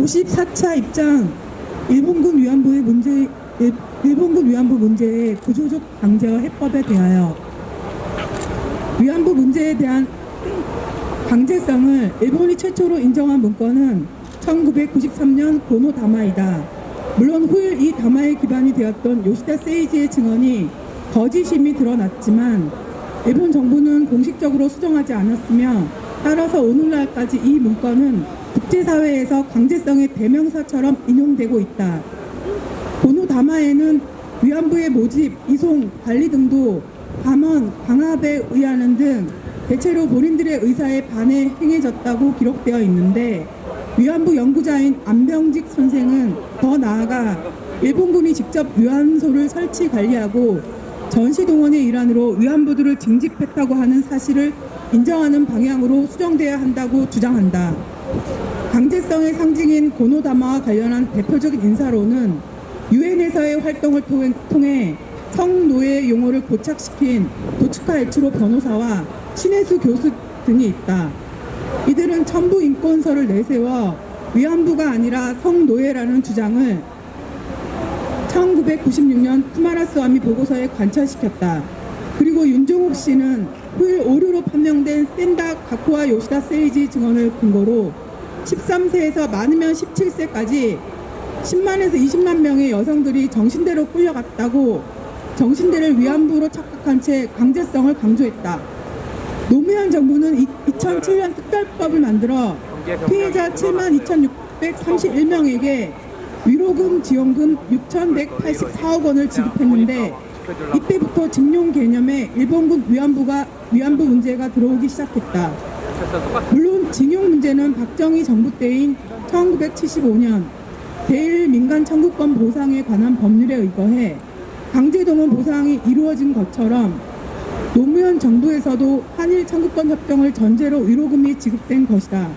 54차 입장 일본군 위안부 문제의 구조적 강제와 해법에 대하여 위안부 문제에 대한 강제성을 일본이 최초로 인정한 문건은 1993년 고노 다마이다. 물론 후일 이 다마에 기반이 되었던 요시다 세이지의 증언이 거짓임이 드러났지만 일본 정부는 공식적으로 수정하지 않았으며 따라서 오늘날까지 이 문건은 국제사회에서 강제성의 대명사처럼 인용되고 있다. 고노 다마에는 위안부의 모집, 이송, 관리 등도 감원, 강압에 의하는 등 대체로 본인들의 의사에 반해 행해졌다고 기록되어 있는데 위안부 연구자인 안병직 선생은 더 나아가 일본군이 직접 위안소를 설치 관리하고 전시동원의 일환으로 위안부들을 징집했다고 하는 사실을 인정하는 방향으로 수정돼야 한다고 주장한다. 강제성의 상징인 고노다마와 관련한 대표적인 인사로는 유엔에서의 활동을 통해 성노예 용어를 고착시킨 도츠카 에치로 변호사와 신혜수 교수 등이 있다. 이들은 첨부 인권서를 내세워 위안부가 아니라 성노예라는 주장을 1996년 쿠마라스와미 보고서에 관철시켰다. 그리고 윤종욱 씨는 후일 오류로 판명된 센다 가쿠와 요시다 세이지 증언을 근거로 13세에서 많으면 17세까지 10만에서 20만 명의 여성들이 정신대로 끌려갔다고 정신대를 위안부로 착각한 채 강제성을 강조했다. 노무현 정부는 2007년 특별법을 만들어 피해자 72,631명에게 위로금, 지원금 6,184억 원을 지급했는데 이때부터 징용 개념에 일본군 위안부 문제가 들어오기 시작했다. 물론 징용 문제는 박정희 정부 때인 1975년 대일 민간 청구권 보상에 관한 법률에 의거해 강제동원 보상이 이루어진 것처럼 노무현 정부에서도 한일 청구권 협정을 전제로 위로금이 지급된 것이다.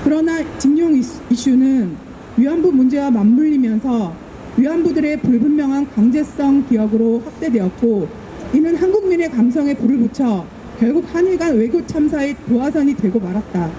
그러나 징용 이슈는 위안부 문제와 맞물리면서 위안부들의 불분명한 강제성 기억으로 확대되었고 이는 한국민의 감성에 불을 붙여 결국 한일 간 외교 참사의 도화선이 되고 말았다.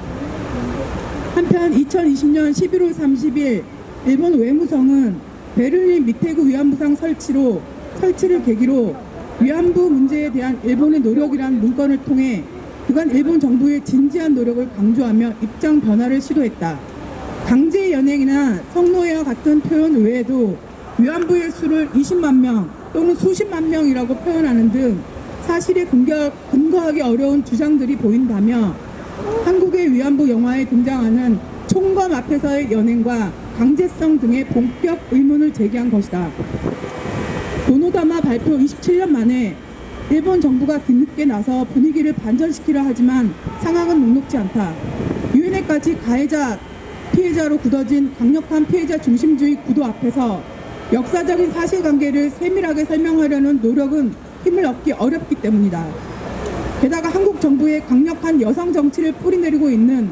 한편 2020년 11월 30일 일본 외무성은 베를린 미테구 위안부상 설치를 계기로 위안부 문제에 대한 일본의 노력이란 문건을 통해 그간 일본 정부의 진지한 노력을 강조하며 입장 변화를 시도했다. 강제 연행이나 성노예와 같은 표현 외에도 위안부의 수를 20만 명 또는 수십만 명이라고 표현하는 등 사실에 근거하기 어려운 주장들이 보인다며 한국의 위안부 영화에 등장하는 총검 앞에서의 연행과 강제성 등의 본격 의문을 제기한 것이다. 고노다마 발표 27년 만에 일본 정부가 뒤늦게 나서 분위기를 반전시키려 하지만 상황은 녹록지 않다. 유엔에까지 가해자, 피해자로 굳어진 강력한 피해자 중심주의 구도 앞에서 역사적인 사실관계를 세밀하게 설명하려는 노력은 힘을 얻기 어렵기 때문이다. 게다가 한국 정부의 강력한 여성 정치를 뿌리내리고 있는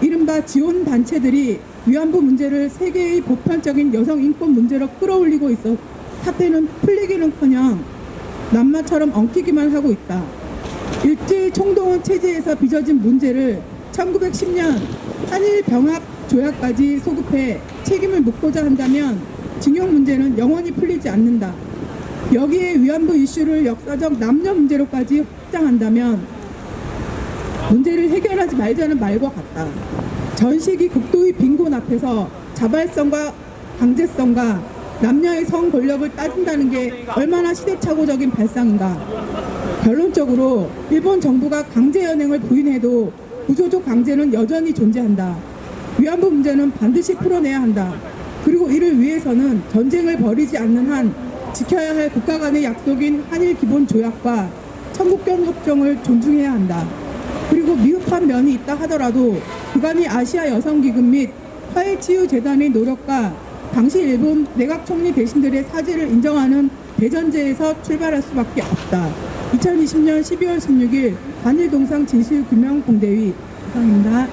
이른바 지원 단체들이 위안부 문제를 세계의 보편적인 여성 인권 문제로 끌어올리고 있어 사태는 풀리기는커녕 남마처럼 엉키기만 하고 있다. 일제의 총동원 체제에서 빚어진 문제를 1910년 한일 병합 조약까지 소급해 책임을 묻고자 한다면 징용 문제는 영원히 풀리지 않는다. 여기에 위안부 이슈를 역사적 남녀 문제로까지 확장한다면 문제를 해결하지 말자는 말과 같다. 전 시기 극도의 빈곤 앞에서 자발성과 강제성과 남녀의 성 권력을 따진다는 게 얼마나 시대착오적인 발상인가. 결론적으로 일본 정부가 강제 연행을 부인해도 구조적 강제는 여전히 존재한다. 위안부 문제는 반드시 풀어내야 한다. 그리고 이를 위해서는 전쟁을 벌이지 않는 한 지켜야 할 국가 간의 약속인 한일 기본 조약과 청구권 협정을 존중해야 한다. 그리고 미흡한 면이 있다 하더라도 그간의 아시아 여성기금 및 화해치유재단의 노력과 당시 일본 내각총리 대신들의 사죄를 인정하는 대전제에서 출발할 수밖에 없다. 2020년 12월 16일 한일동상 진실규명공대위 이상입니다.